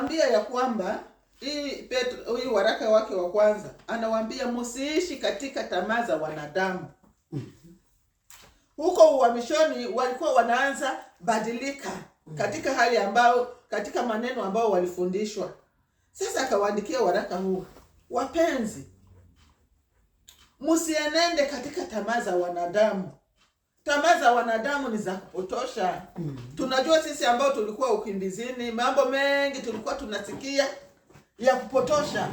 anawaambia ya kwamba huyu waraka wake wa kwanza anawaambia msiishi katika tamaa za wanadamu. Huko uhamishoni walikuwa wanaanza badilika katika hali ambao, katika maneno ambao walifundishwa. Sasa akawaandikia waraka huu: wapenzi, msienende katika tamaa za wanadamu. Tamaa za wanadamu ni za kupotosha. Tunajua sisi ambao tulikuwa ukimbizini, mambo mengi tulikuwa tunasikia ya kupotosha.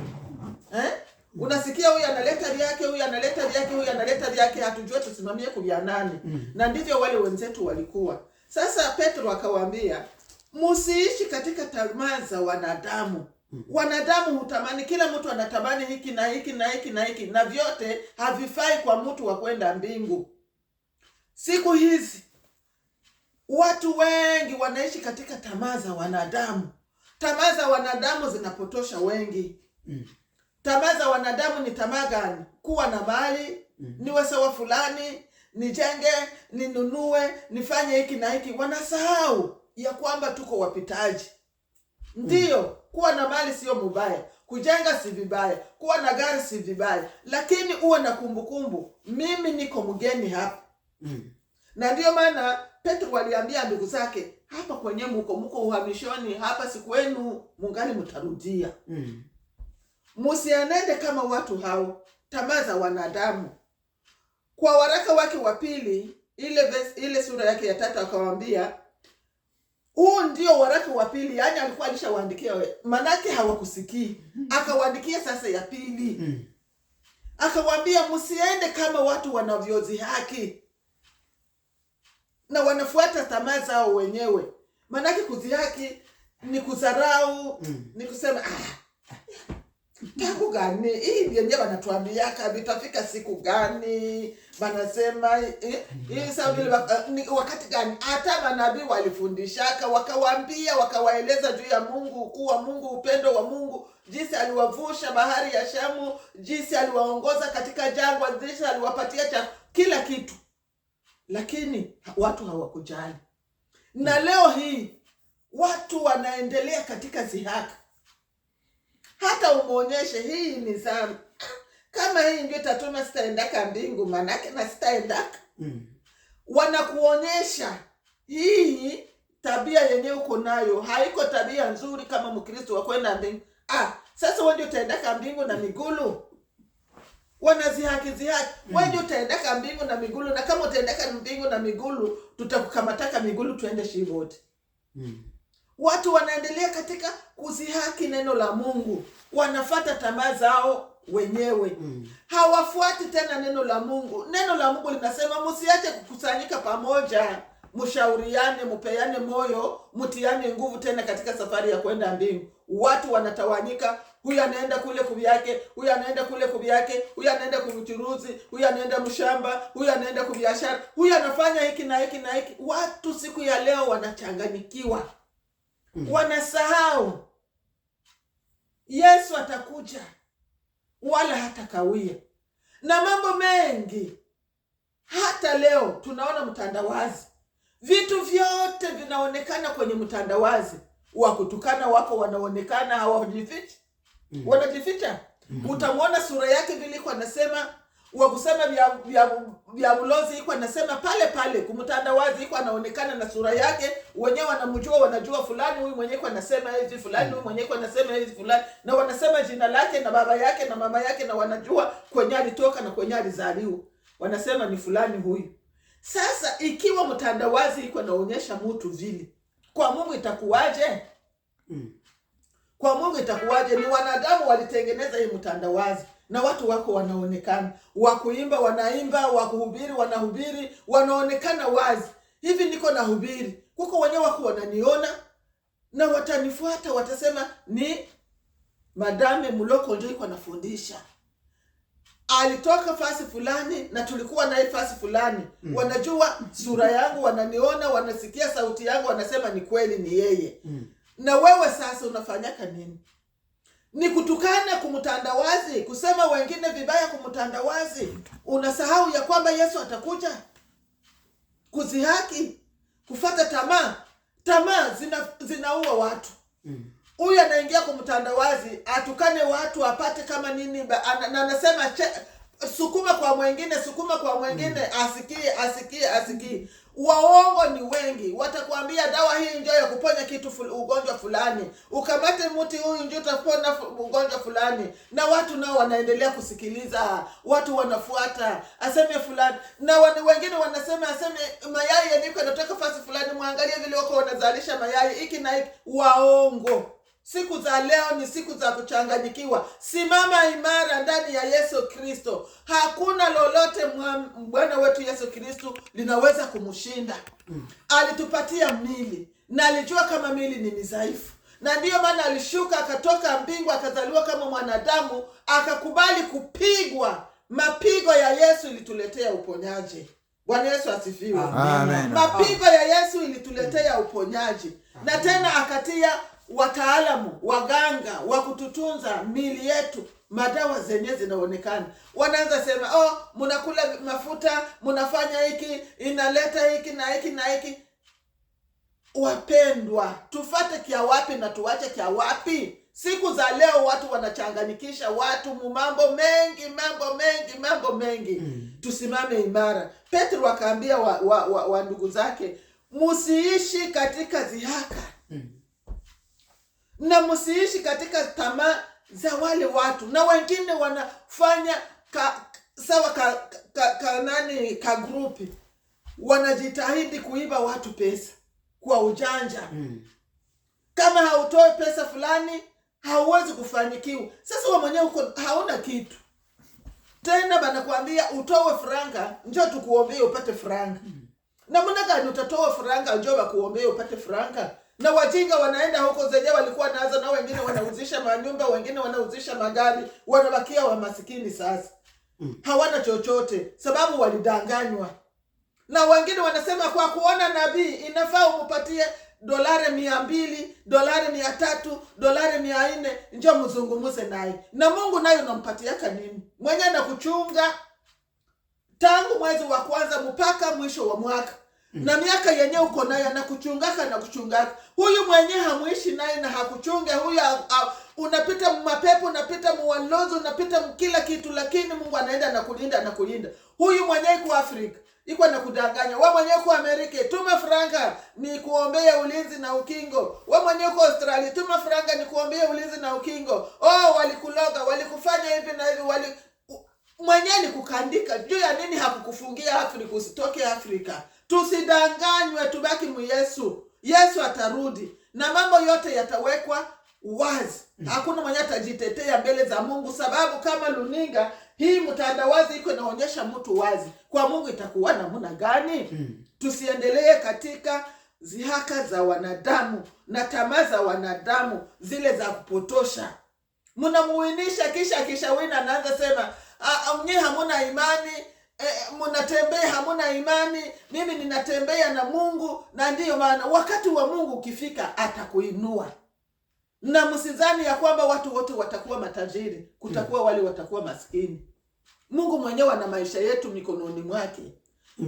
Unasikia huyu analeta yake, huyu analeta yake, huyu analeta yake, hatujua tusimamie kulia nani. Na ndivyo wale wenzetu walikuwa. Sasa Petro akawaambia, msiishi katika tamaa za wanadamu. Wanadamu hutamani, kila mtu anatamani hiki na hiki na hiki na hiki, na vyote havifai kwa mtu wa kwenda mbingu. Siku hizi watu wengi wanaishi katika tamaa za wanadamu. Tamaa za wanadamu zinapotosha wengi. Tamaa za wanadamu ni tamaa gani? Kuwa na mali, niwe sawa fulani, nijenge, ninunue, nifanye hiki na hiki. Wanasahau ya kwamba tuko wapitaji. Ndiyo, kuwa na mali sio mbaya, kujenga si vibaya, kuwa na gari si vibaya, lakini uwe na kumbukumbu, mimi niko mgeni hapa. Na ndiyo maana Petro aliambia ndugu zake, hapa kwenye mko uhamishoni, hapa si kwenu, mungali mtarudia. Msienende kama watu hao, tamaa za wanadamu. Kwa waraka wake wa pili, ile sura yake ya 3 akawaambia, huu ndio waraka wa pili, yani alikuwa alishawaandikia manake hawakusikii. Akawaandikia sasa ya pili. Akawaambia msiende kama watu wanavyozihaki na wanafuata tamaa zao wenyewe. Manake kuzihaki ni kudharau, ni kusema tangu gani hii yenyewe wanatuambiaka vitafika siku gani, wanasema hii sababu ni wakati gani. Hata manabii walifundishaka, wakawaambia, wakawaeleza juu ya Mungu, ukuu wa Mungu, upendo wa Mungu, jinsi aliwavusha bahari ya Shamu, jinsi aliwaongoza katika jangwa, jinsi aliwapatia kila kitu. Lakini watu hawakujali. Na leo hii watu wanaendelea katika zihaka. Hata umuonyeshe hii ni zamu, kama hii ndio tatuma sitaendaka mbingu, manake na sitaendaka. Wanakuonyesha hii tabia yenyewe uko nayo haiko tabia nzuri kama Mkristo wa kwenda mbingu. Sasa wewe ndio utaendaka mbingu na migulu. Wanazihaki. Wewe ndio utaendaka mbingu na migulu, na kama utaendaka mbingu na migulu, tutakukamataka migulu tuende shivoti. Watu wanaendelea katika kuzihaki neno la Mungu. Wanafata tamaa zao wenyewe. Hawafuati tena neno la Mungu. Neno la Mungu linasema msiache kukusanyika pamoja, mshauriane, mpeane moyo, mtiane nguvu tena katika safari ya kwenda mbingu. Watu wanatawanyika, huyu anaenda kule kuvyake, huyu anaenda kule kuvyake, huyu anaenda kuchuruzi, huyu anaenda mshamba, huyu anaenda kubiashara, huyu anafanya hiki na hiki na hiki. Watu siku ya leo wanachanganyikiwa. Wanasahau Yesu atakuja wala hatakawia. Na mambo mengi hata leo tunaona mtandawazi. Vitu vyote vinaonekana kwenye mtandawazi. Wakutukana wako wanaonekana, hawajificha. Wanajificha. Utamwona sura yake vile iko anasema, wakusema vya ulozi iko anasema pale kumtandawazi iko anaonekana na sura yake, wenyewe wanamjua, wanajua fulani huyu mwenyewe anasema hivi, fulani huyu mwenyewe anasema hivi, fulani, na wanasema jina lake na baba yake na mama yake, na wanajua kwenye alitoka na kwenye alizaliwa. Wanasema ni fulani huyu. Sasa ikiwa mtandawazi iko naonyesha mtu vile, kwa Mungu itakuwaje? Kwa Mungu itakuwaje? Ni wanadamu walitengeneza hii mtandawazi, na watu wako wanaonekana, wakuimba wanaimba, wakuhubiri wanahubiri, wanaonekana wazi. Hivi niko na hubiri, kuko wenyewe wako wananiona na watanifuata, watasema ni Madame Muloko ndio iko anafundisha. Alitoka fasi fulani na tulikuwa na fasi fulani. Wanajua sura yangu, wananiona, wanasikia sauti yangu, wanasema ni kweli ni yeye. Na wewe sasa unafanyaka nini? Ni kutukana kumtandawazi, kusema wengine vibaya kumtandawazi. Unasahau ya kwamba Yesu atakuja. Kuzihaki, kufuata tamaa. Tamaa zinaua watu. Huyu anaingia anaingia kwa mtandawazi atukane watu apate kama nini, na anasema sukuma kwa mwingine, asikie. Waongo ni wengi. Watakwambia dawa hii ndio ya kuponya ugonjwa fulani, ukamate mti huyu ndio utapona ugonjwa fulani, na watu nao wanaendelea kusikiliza, watu wanafuata aseme fulani, na wengine wanasema aseme mayai yaniko yanatoka fasi fulani, muangalie vile wako wanazalisha mayai hiki na hiki. Waongo. Siku za leo ni siku za kuchanganyikiwa. Simama imara ndani ya Yesu Kristo. Hakuna lolote Bwana wetu Yesu Kristo linaweza kumshinda. Alitupatia mili na alijua kama mili ni mizaifu, na ndiyo maana alishuka akatoka mbingu akazaliwa kama mwanadamu, akakubali kupigwa. Mapigo ya Yesu ilituletea uponyaji. Bwana Yesu asifiwe. Amen. Mapigo ya Yesu ilituletea uponyaji. Na tena akatia wataalamu, waganga wa kututunza mili yetu, madawa zenye zinaonekana. Wanaanza sema, mnakula mafuta, mnafanya hiki, inaleta hiki na hiki na hiki. Wapendwa, tufate kia wapi na tuwache kia wapi? Siku za leo watu wanachanganikisha watu mambo mengi. Tusimame imara. Petro akaambia wa ndugu zake, msiishi katika dhihaka. Na msiishi katika tamaa za wale watu. Na wengine wanafanya ka grupi, wanajitahidi kuiba watu pesa kwa ujanja. Kama hautoi pesa fulani hauwezi kufanikiwa. Sasa wewe mwenyewe hauna kitu. Tena banakuambia utoe franga njoo tukuombee upate franga. Na mbona gani utatoa franga njoo bakuombee upate franga? Na wajinga wanaenda huko zenye walikuwa nazo, na wengine wanauzisha manyumba, wengine wanauzisha magari, wanabakia wa masikini sasa. Hawana chochote sababu walidanganywa. Na wengine wanasema kwa kuona nabii inafaa umpatie $200, $300, $400 njoo mzungumze naye. Na Mungu naye unampatiaka nini? Mwenye anakuchunga tangu mwezi wa kwanza mpaka mwisho wa mwaka. Na miaka yenyewe uko naye anakuchungaka. Huyu mwenye hamuishi naye na hakuchunga, huyu unapita mapepo, unapita muwalozo, unapita kila kitu, lakini Mungu anaenda na kulinda. Huyu mwenye kwa Afrika iko na kudanganya. Wewe mwenye kwa Amerika tuma franga ni kuombea ulinzi na ukingo. Wewe mwenye kwa Australia tuma franga ni kuombea ulinzi na ukingo. Walikuloga, walikufanya hivi na hivi, mwenye ni kukandika. Juu ya nini hakukufungia Afrika usitoke Afrika? Tusidanganywe, tubaki mu Yesu. Yesu atarudi na mambo yote yatawekwa wazi. Hakuna mwenye atajitetea mbele za Mungu, sababu kama luninga hii mtandawazi iko naonyesha mtu wazi. Kwa Mungu itakuwa namna gani? Tusiendelee katika zihaka za wanadamu na tamaa za wanadamu zile za kupotosha. Mnamuinisha kisha wina anaanza sema mnyi hamuna imani, mnatembea hamuna imani, mimi ninatembea na Mungu. Na ndiyo maana wakati wa Mungu ukifika atakuinua. Na msizani ya kwamba watu wote watakuwa matajiri, kutakuwa wale watakuwa maskini. Mungu mwenyewe ana maisha yetu mikononi mwake.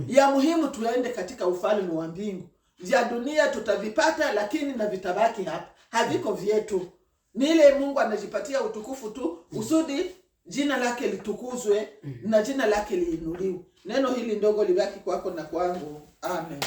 Ya muhimu tuende katika ufalme wa mbingu. Vya dunia tutavipata, lakini na vitabaki hapa. Haviko vyetu. Ni ile Mungu anajipatia utukufu tu, usudi jina lake litukuzwe na jina lake liinuliwe. Neno hili ndogo libaki kwako na kwangu. Amen.